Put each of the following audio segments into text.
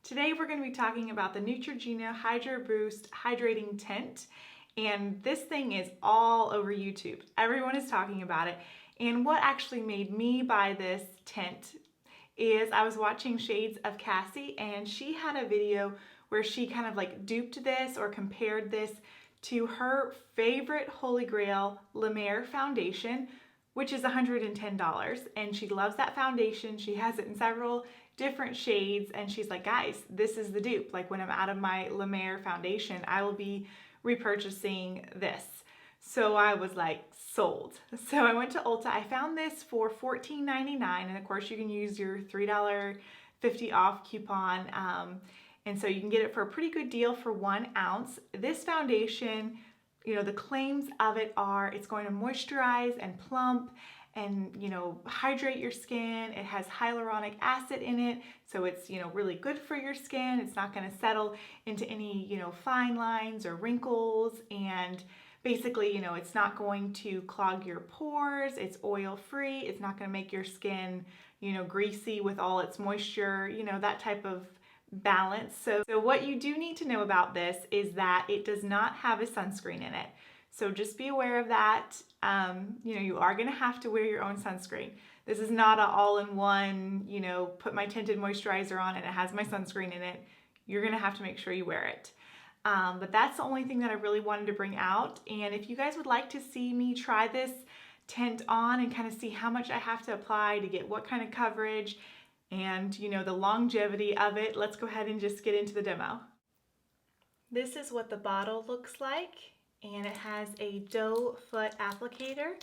Today we're going to be talking about the Neutrogena Hydra Boost Hydrating Tint, and this thing is all over YouTube. Everyone is talking about it, and what actually made me buy this tint is I was watching Shades of Kassie, and she had a video where she kind of like duped this or compared this to her favorite Holy Grail MER foundation, which is $110, and she loves that foundation. She has it in several different shades, and she's like, guys, this is the dupe. Like, when I'm out of my MER foundation, I will be repurchasing this. So I was like, sold. So I went to Ulta. I found this for $14.99, and of course you can use your $3.50 off coupon, and so you can get it for a pretty good deal for 1 ounce. This foundation, you know, the claims of it are it's going to moisturize and plump and, you know, hydrate your skin. It has hyaluronic acid in it, so it's, you know, really good for your skin. It's not going to settle into any, you know, fine lines or wrinkles, and basically, you know, it's not going to clog your pores. It's oil free. It's not going to make your skin, you know, greasy with all its moisture, you know, that type of balance. So what you do need to know about this is that it does not have a sunscreen in it. So just be aware of that. You know, you are going to have to wear your own sunscreen. This is not an all-in-one, you know, put my tinted moisturizer on and it has my sunscreen in it. You're going to have to make sure you wear it. But that's the only thing that I really wanted to bring out. And if you guys would like to see me try this tint on and kind of see how much I have to apply to get what kind of coverage and, you know, the longevity of it, let's go ahead and just get into the demo. This is what the bottle looks like, and it has a doe foot applicator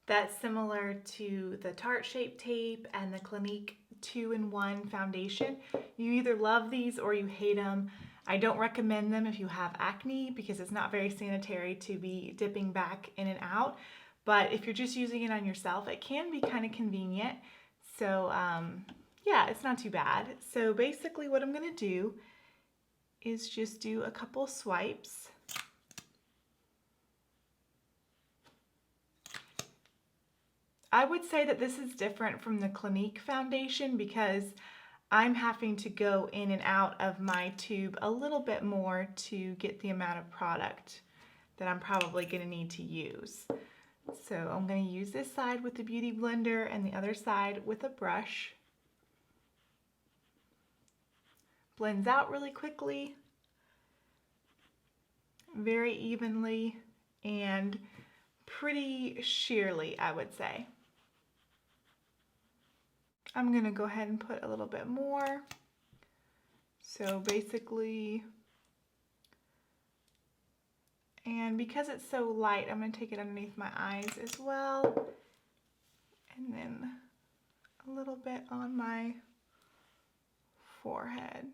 that's similar to the Tarte Shape Tape and the Clinique 2-in-1 foundation. You either love these or you hate them. I don't recommend them if you have acne because it's not very sanitary to be dipping back in and out. But if you're just using it on yourself, it can be kind of convenient. So yeah, it's not too bad. So basically what I'm going to do is just do a couple swipes. I would say that this is different from the Clinique foundation because I'm having to go in and out of my tube a little bit more to get the amount of product that I'm probably going to need to use. So I'm going to use this side with the Beauty Blender and the other side with a brush. Blends out really quickly, very evenly, and pretty sheerly, I would say. I'm going to go ahead and put a little bit more. So basically, and because it's so light, I'm going to take it underneath my eyes as well, and then a little bit on my forehead.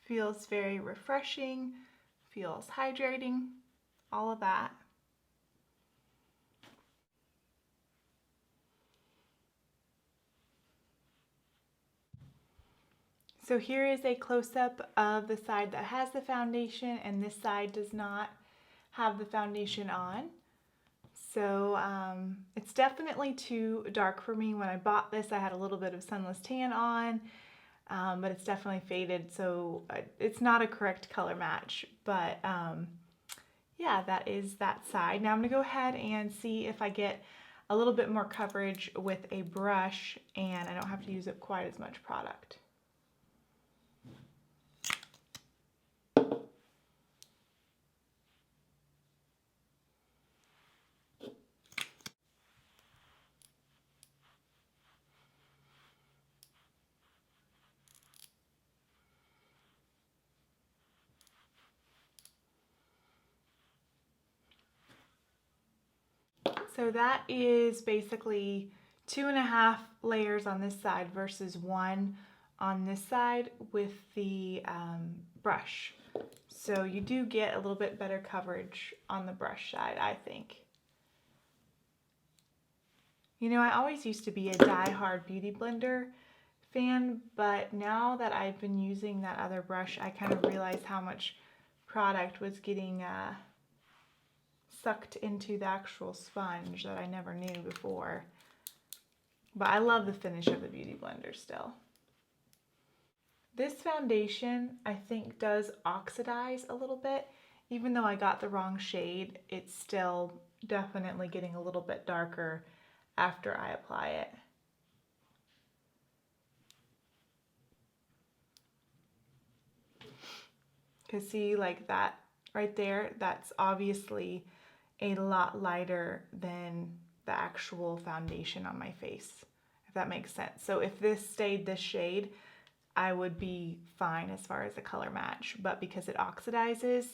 Feels very refreshing, feels hydrating, all of that. So here is a close-up of the side that has the foundation, and this side does not have the foundation on. So it's definitely too dark for me. When I bought this, I had a little bit of sunless tan on, but it's definitely faded, so it's not a correct color match. But yeah, that is that side. Now I'm going to go ahead and see if I get a little bit more coverage with a brush, and I don't have to use up quite as much product. So that is basically 2.5 layers on this side versus 1 on this side with the brush. So you do get a little bit better coverage on the brush side, I think. You know, I always used to be a die-hard Beauty Blender fan, but now that I've been using that other brush, I kind of realized how much product was getting sucked into the actual sponge that I never knew before. But I love the finish of the Beauty Blender still. This foundation, I think, does oxidize a little bit. Even though I got the wrong shade, it's still definitely getting a little bit darker after I apply it. Because see, like that right there, that's obviously a lot lighter than the actual foundation on my face, if that makes sense. So if this stayed this shade, I would be fine as far as the color match, but because it oxidizes,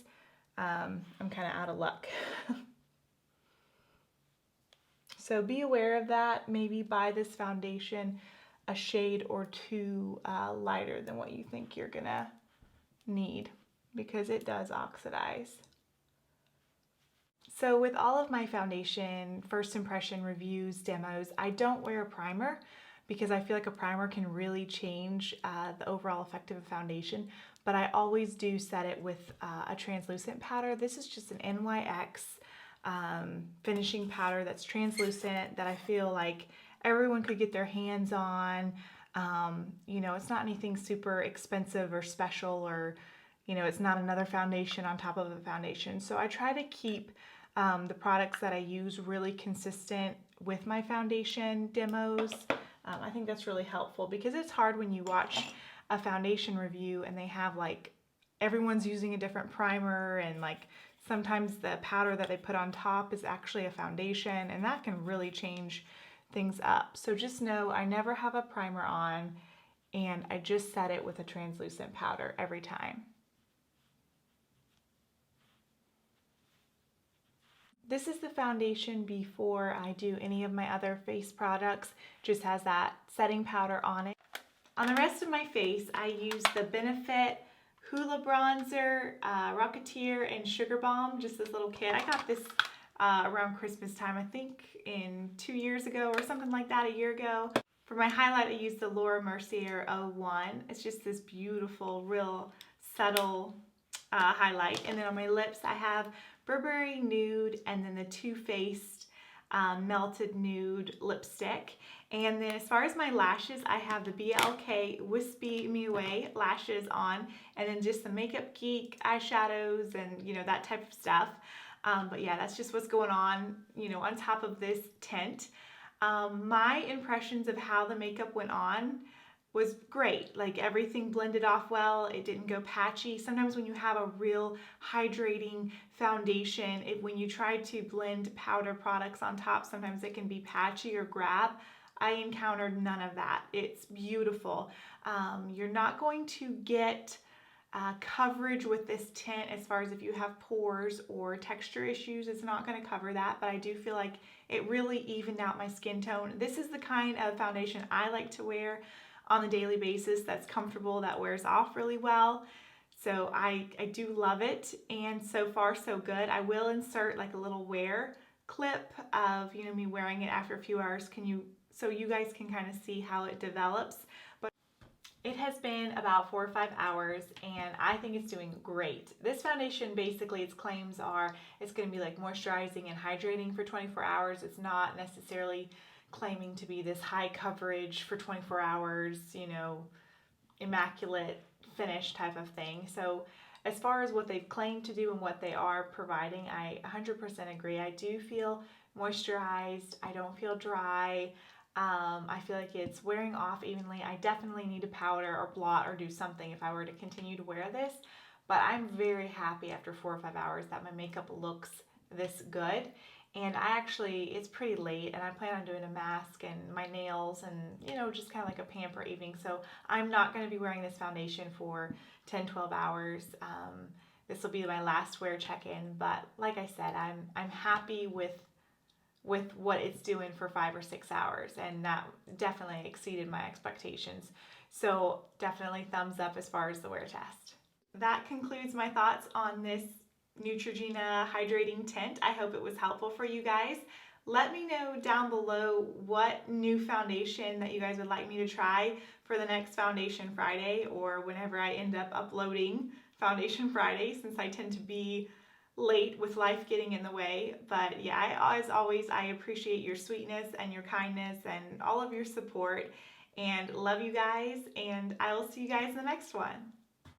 I'm kind of out of luck. So be aware of that. Maybe buy this foundation a shade or two lighter than what you think you're gonna need, because it does oxidize. So with all of my foundation first impression reviews, demos, I don't wear a primer because I feel like a primer can really change the overall effect of a foundation, but I always do set it with a translucent powder. This is just an NYX finishing powder that's translucent that I feel like everyone could get their hands on. You know, it's not anything super expensive or special, or, you know, it's not another foundation on top of a foundation. So I try to keep the products that I use really consistent with my foundation demos. I think that's really helpful because it's hard when you watch a foundation review and they have like, everyone's using a different primer, and like sometimes the powder that they put on top is actually a foundation, and that can really change things up. So just know I never have a primer on, and I just set it with a translucent powder every time. This is the foundation before I do any of my other face products. Just has that setting powder on it. On the rest of my face, I use the Benefit Hoola Bronzer, Rocketeer, and Sugar Bomb, just this little kit. I got this around Christmas time, I think in 2 years ago or something like that, a year ago. For my highlight, I used the Laura Mercier 01. It's just this beautiful, real subtle highlight. And then on my lips, I have Burberry Nude, and then the Too Faced Melted Nude lipstick. And then as far as my lashes, I have the BLK Wispy Me Away lashes on, and then just the Makeup Geek eyeshadows and, you know, that type of stuff. But yeah, that's just what's going on, you know, on top of this tint. My impressions of how the makeup went on was great. Like, everything blended off well. It didn't go patchy. Sometimes when you have a real hydrating foundation, when you try to blend powder products on top, sometimes it can be patchy or grab. I encountered none of that. It's beautiful. You're not going to get coverage with this tint as far as if you have pores or texture issues. It's not going to cover that, but I do feel like it really evened out my skin tone. This is the kind of foundation I like to wear on a daily basis, that's comfortable, that wears off really well. So I do love it, and so far so good. I will insert like a little wear clip of, you know, me wearing it after a few hours, so you guys can kind of see how it develops. But it has been about 4 or 5 hours, and I think it's doing great. This foundation, basically its claims are it's going to be like moisturizing and hydrating for 24 hours. It's not necessarily claiming to be this high coverage for 24 hours, you know, immaculate finish type of thing. So as far as what they've claimed to do and what they are providing, I 100% agree. I do feel moisturized. I don't feel dry. I feel like it's wearing off evenly. I definitely need to powder or blot or do something if I were to continue to wear this, but I'm very happy after 4 or 5 hours that my makeup looks this good. And it's pretty late, and I plan on doing a mask and my nails and, you know, just kind of like a pamper evening. So I'm not going to be wearing this foundation for 10, 12 hours. This will be my last wear check-in, but like I said, I'm happy with what it's doing for 5 or 6 hours, and that definitely exceeded my expectations. So definitely thumbs up as far as the wear test. That concludes my thoughts on this Neutrogena hydrating tint. I hope it was helpful for you guys. Let me know down below what new foundation that you guys would like me to try for the next Foundation Friday, or whenever I end up uploading Foundation Friday, since I tend to be late with life getting in the way. But yeah, as always, I appreciate your sweetness and your kindness and all of your support, and love you guys, and I will see you guys in the next one.